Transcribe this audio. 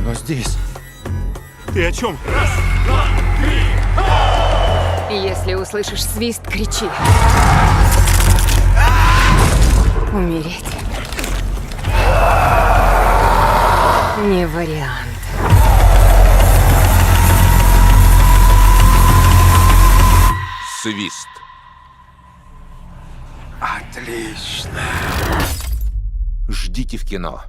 оно здесь. Ты о чем? Если услышишь свист, кричи. Умереть не вариант. Свист. Отлично. Ждите в кино.